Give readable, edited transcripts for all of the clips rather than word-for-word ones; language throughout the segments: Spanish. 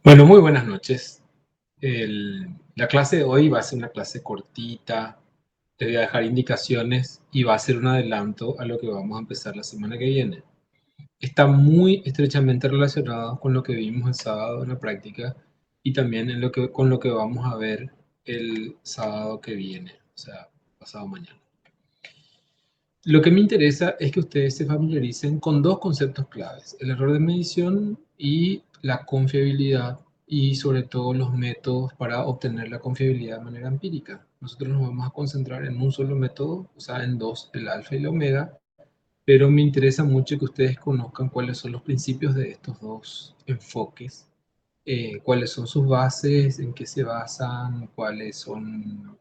Bueno, muy buenas noches. La clase de hoy va a ser una clase cortita. Te voy a dejar indicaciones y va a ser un adelanto a lo que vamos a empezar la semana que viene. Está muy estrechamente relacionado con lo que vimos el sábado en la práctica y también con lo que vamos a ver el sábado que viene, o sea, pasado mañana. Lo que me interesa es que ustedes se familiaricen con dos conceptos claves: el error de medición y la confiabilidad, y sobre todo los métodos para obtener la confiabilidad de manera empírica. Nosotros nos vamos a concentrar en un solo método, o sea, en dos, el alfa y el omega, pero me interesa mucho que ustedes conozcan cuáles son los principios de estos dos enfoques, cuáles son sus bases, en qué se basan, cuáles son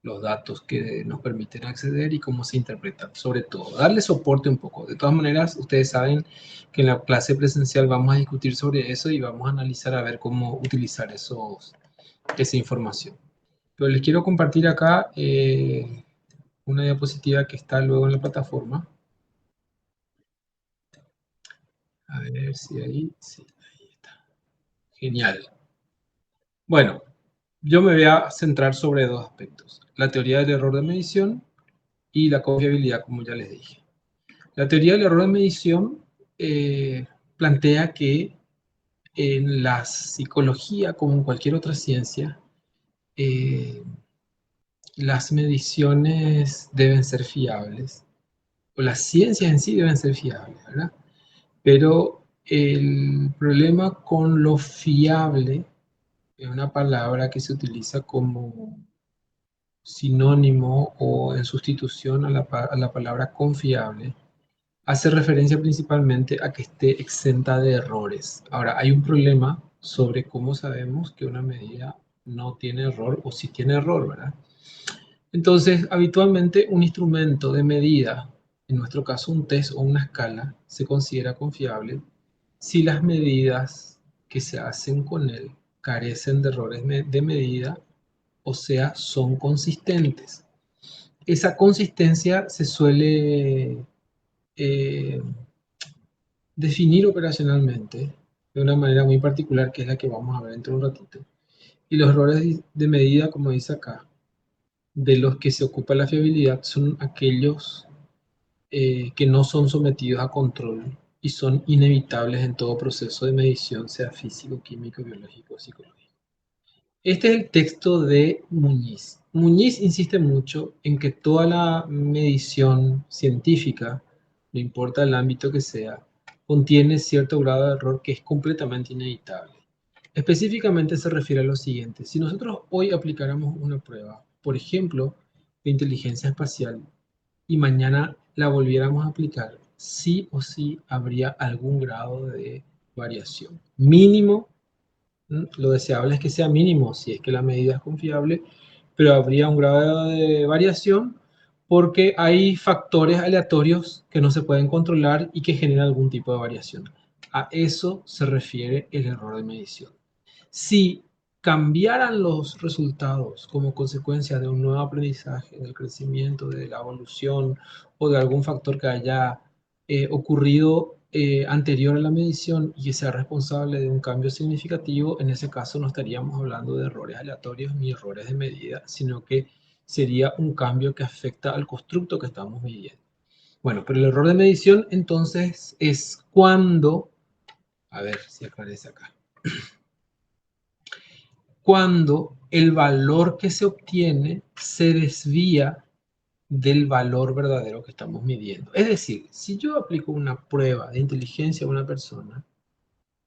los datos que nos permiten acceder y cómo se interpretan. Sobre todo, darle soporte un poco. De todas maneras, ustedes saben que en la clase presencial vamos a discutir sobre eso y vamos a analizar a ver cómo utilizar esa información. Pero les quiero compartir acá una diapositiva que está luego en la plataforma. A ver si ahí, sí, ahí está. Genial. Bueno, yo me voy a centrar sobre dos aspectos: la teoría del error de medición y la confiabilidad, como ya les dije. La teoría del error de medición plantea que en la psicología, como en cualquier otra ciencia, eh, las mediciones deben ser fiables, o las ciencias en sí deben ser fiables, ¿verdad? Pero el problema con lo fiable es una palabra que se utiliza como sinónimo o en sustitución a la palabra confiable. Hace referencia principalmente a que esté exenta de errores. Ahora, hay un problema sobre cómo sabemos que una medida no tiene error o si tiene error, ¿verdad? Entonces, habitualmente un instrumento de medida, en nuestro caso un test o una escala, se considera confiable si las medidas que se hacen con él carecen de errores de medida, o sea, son consistentes. Esa consistencia se suele eh, definir operacionalmente de una manera muy particular, que es la que vamos a ver dentro de un ratito. Y los errores de medida, como dice acá, de los que se ocupa la fiabilidad, son aquellos que no son sometidos a control y son inevitables en todo proceso de medición, sea físico, químico, biológico o psicológico. Este es el texto de Muñiz. Muñiz insiste mucho en que toda la medición científica, no importa el ámbito que sea, contiene cierto grado de error que es completamente inevitable. Específicamente se refiere a lo siguiente: si nosotros hoy aplicáramos una prueba, por ejemplo, de inteligencia espacial, y mañana la volviéramos a aplicar, sí o sí habría algún grado de variación. Mínimo. Lo deseable es que sea mínimo si es que la medida es confiable, pero habría un grado de variación porque hay factores aleatorios que no se pueden controlar y que generan algún tipo de variación. A eso se refiere el error de medición. Si cambiaran los resultados como consecuencia de un nuevo aprendizaje, del crecimiento, de la evolución o de algún factor que haya ocurrido anterior a la medición y que sea responsable de un cambio significativo, en ese caso no estaríamos hablando de errores aleatorios ni errores de medida, sino que sería un cambio que afecta al constructo que estamos midiendo. Bueno, pero el error de medición entonces es cuando, a ver si aparece acá, cuando el valor que se obtiene se desvía del valor verdadero que estamos midiendo. Es decir, si yo aplico una prueba de inteligencia a una persona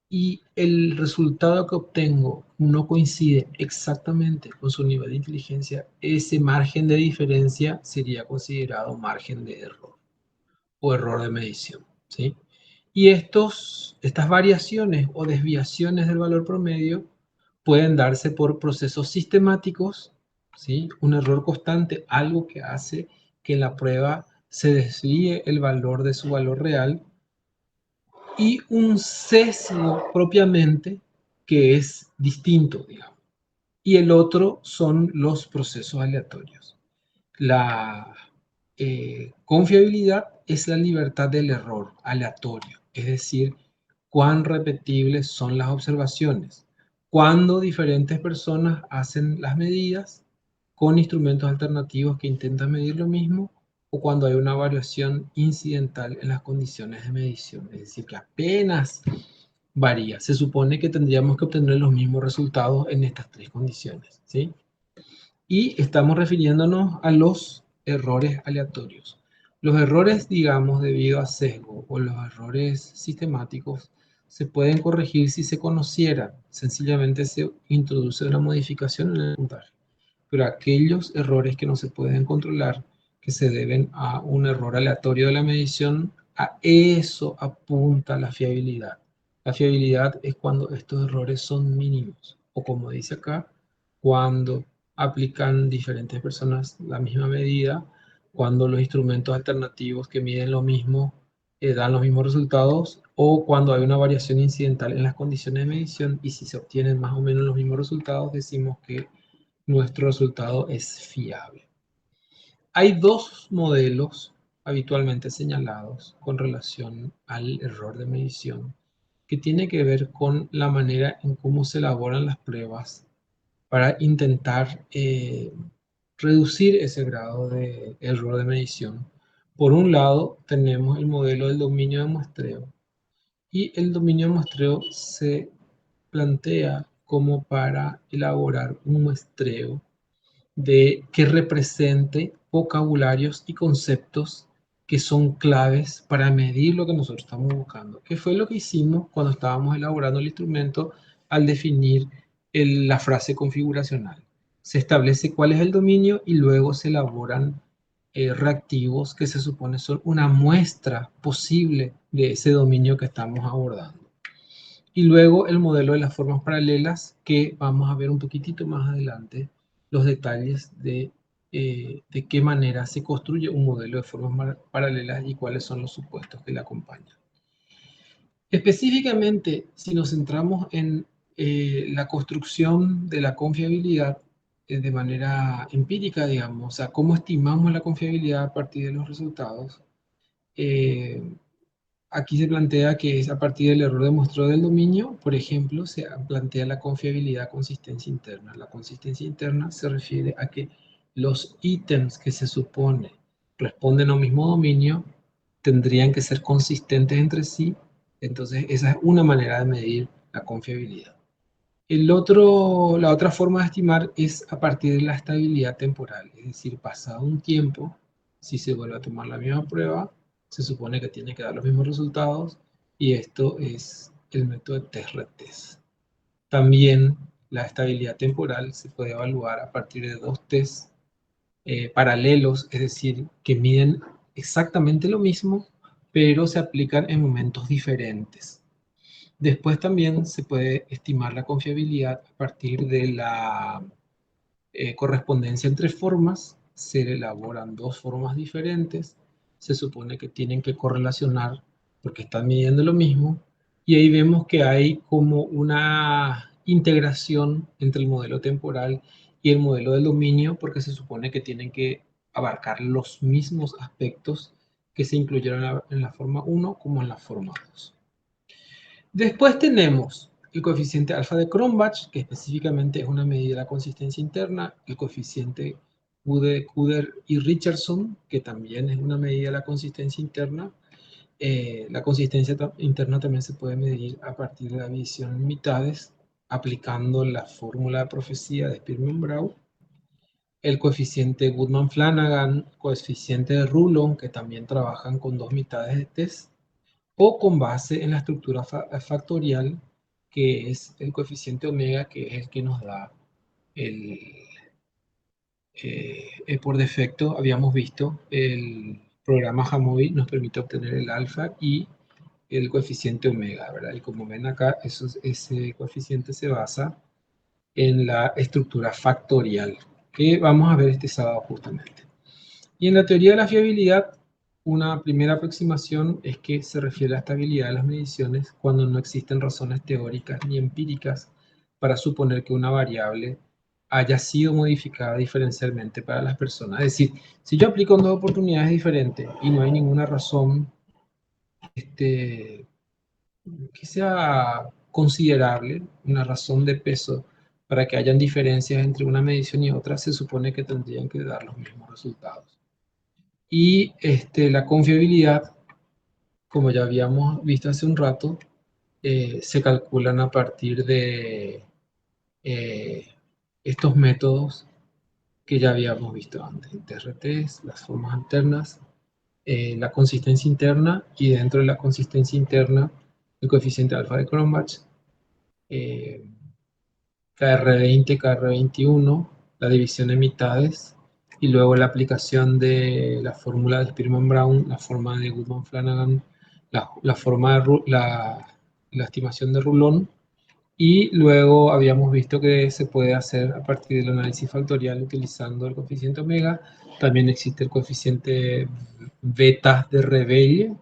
y el resultado que obtengo no coincide exactamente con su nivel de inteligencia, ese margen de diferencia sería considerado margen de error o error de medición, ¿sí? Y estas variaciones o desviaciones del valor promedio pueden darse por procesos sistemáticos, ¿sí? Un error constante, algo que hace que en la prueba se desvíe el valor de su valor real, y un sesgo propiamente que es distinto, digamos. Y el otro son los procesos aleatorios. La confiabilidad es la libertad del error aleatorio, es decir, cuán repetibles son las observaciones, cuando diferentes personas hacen las medidas con instrumentos alternativos que intentan medir lo mismo, o cuando hay una variación incidental en las condiciones de medición, es decir, que apenas varía. Se supone que tendríamos que obtener los mismos resultados en estas tres condiciones, ¿sí? Y estamos refiriéndonos a los errores aleatorios. Los errores, digamos, debido a sesgo o los errores sistemáticos se pueden corregir si se conociera. Sencillamente se introduce una modificación en el puntaje. Pero aquellos errores que no se pueden controlar, que se deben a un error aleatorio de la medición, a eso apunta la fiabilidad. La fiabilidad es cuando estos errores son mínimos, o como dice acá, cuando aplican diferentes personas la misma medida, cuando los instrumentos alternativos que miden lo mismo dan los mismos resultados, o cuando hay una variación incidental en las condiciones de medición, y si se obtienen más o menos los mismos resultados, decimos que nuestro resultado es fiable. Hay dos modelos habitualmente señalados con relación al error de medición, que tiene que ver con la manera en cómo se elaboran las pruebas para intentar reducir ese grado de error de medición. Por un lado, tenemos el modelo del dominio de muestreo, y el dominio de muestreo se plantea como para elaborar un muestreo de que represente vocabularios y conceptos que son claves para medir lo que nosotros estamos buscando. ¿Qué fue lo que hicimos cuando estábamos elaborando el instrumento al definir la frase configuracional? Se establece cuál es el dominio y luego se elaboran reactivos que se supone son una muestra posible de ese dominio que estamos abordando. Y luego el modelo de las formas paralelas, que vamos a ver un poquitito más adelante los detalles de qué manera se construye un modelo de formas paralelas y cuáles son los supuestos que le acompañan. Específicamente, si nos centramos en la construcción de la confiabilidad de manera empírica, digamos, o sea, cómo estimamos la confiabilidad a partir de los resultados, eh, aquí se plantea que es a partir del error demostrado del dominio. Por ejemplo, se plantea la confiabilidad consistencia interna. La consistencia interna se refiere a que los ítems que se supone responden a un mismo dominio tendrían que ser consistentes entre sí. Entonces, esa es una manera de medir la confiabilidad. La otra forma de estimar es a partir de la estabilidad temporal, es decir, pasado un tiempo, si se vuelve a tomar la misma prueba, se supone que tiene que dar los mismos resultados, y esto es el método de test-retest. También la estabilidad temporal se puede evaluar a partir de dos tests paralelos, es decir, que miden exactamente lo mismo, pero se aplican en momentos diferentes. Después también se puede estimar la confiabilidad a partir de la correspondencia entre formas. Se elaboran dos formas diferentes, se supone que tienen que correlacionar porque están midiendo lo mismo, y ahí vemos que hay como una integración entre el modelo temporal y el modelo del dominio, porque se supone que tienen que abarcar los mismos aspectos que se incluyeron en la forma 1 como en la forma 2. Después tenemos el coeficiente alfa de Cronbach, que específicamente es una medida de la consistencia interna, el coeficiente Kuder y Richardson, que también es una medida de la consistencia interna. La consistencia interna también se puede medir a partir de la división en mitades, aplicando la fórmula de profecía de Spearman-Brown. El coeficiente Goodman-Flanagan, coeficiente de Rulon, que también trabajan con dos mitades de test, o con base en la estructura factorial, que es el coeficiente omega, que es el que nos da por defecto. Habíamos visto el programa Jamovi nos permite obtener el alfa y el coeficiente omega, ¿verdad? Y como ven acá, ese coeficiente se basa en la estructura factorial, que vamos a ver este sábado justamente. Y en la teoría de la fiabilidad, una primera aproximación es que se refiere a la estabilidad de las mediciones cuando no existen razones teóricas ni empíricas para suponer que una variable haya sido modificada diferencialmente para las personas. Es decir, si yo aplico en dos oportunidades diferentes y no hay ninguna razón que sea considerable, una razón de peso para que hayan diferencias entre una medición y otra, se supone que tendrían que dar los mismos resultados. Y la confiabilidad, como ya habíamos visto hace un rato, se calculan a partir de eh, estos métodos que ya habíamos visto antes, TRTs, las formas alternas, la consistencia interna y dentro de la consistencia interna el coeficiente alfa de Cronbach, eh, KR20, KR21, la división en mitades y luego la aplicación de la fórmula de Spearman-Brown, la forma de Goodman-Flanagan, la forma de la estimación de Rulón. Y luego habíamos visto que se puede hacer a partir del análisis factorial utilizando el coeficiente omega. También existe el coeficiente beta de Reveille.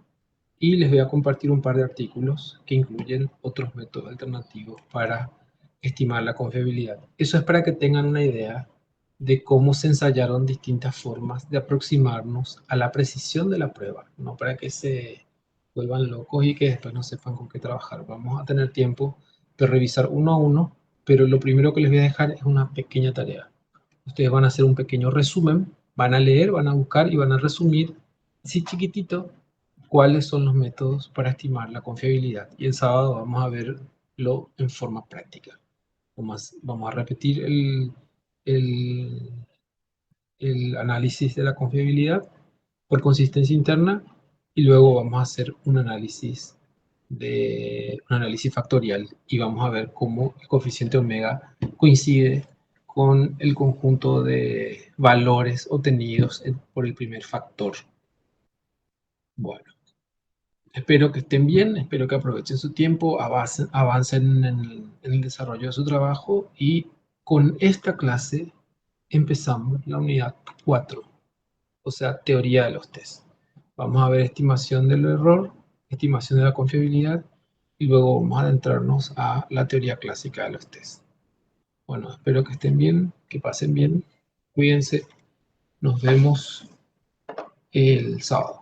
Y les voy a compartir un par de artículos que incluyen otros métodos alternativos para estimar la confiabilidad. Eso es para que tengan una idea de cómo se ensayaron distintas formas de aproximarnos a la precisión de la prueba, no para que se vuelvan locos y que después no sepan con qué trabajar. Vamos a tener tiempo de revisar uno a uno, pero lo primero que les voy a dejar es una pequeña tarea. Ustedes van a hacer un pequeño resumen, van a leer, van a buscar y van a resumir, así chiquitito, cuáles son los métodos para estimar la confiabilidad. Y el sábado vamos a verlo en forma práctica. Vamos a repetir el, el análisis de la confiabilidad por consistencia interna y luego vamos a hacer un análisis factorial y vamos a ver cómo el coeficiente omega coincide con el conjunto de valores obtenidos por el primer factor. Bueno, espero que estén bien, espero que aprovechen su tiempo, avancen en el desarrollo de su trabajo y con esta clase empezamos la unidad 4, o sea, teoría de los test. Vamos a ver estimación del error, estimación de la confiabilidad y luego vamos a adentrarnos a la teoría clásica de los test. Bueno, espero que estén bien, que pasen bien, cuídense, nos vemos el sábado.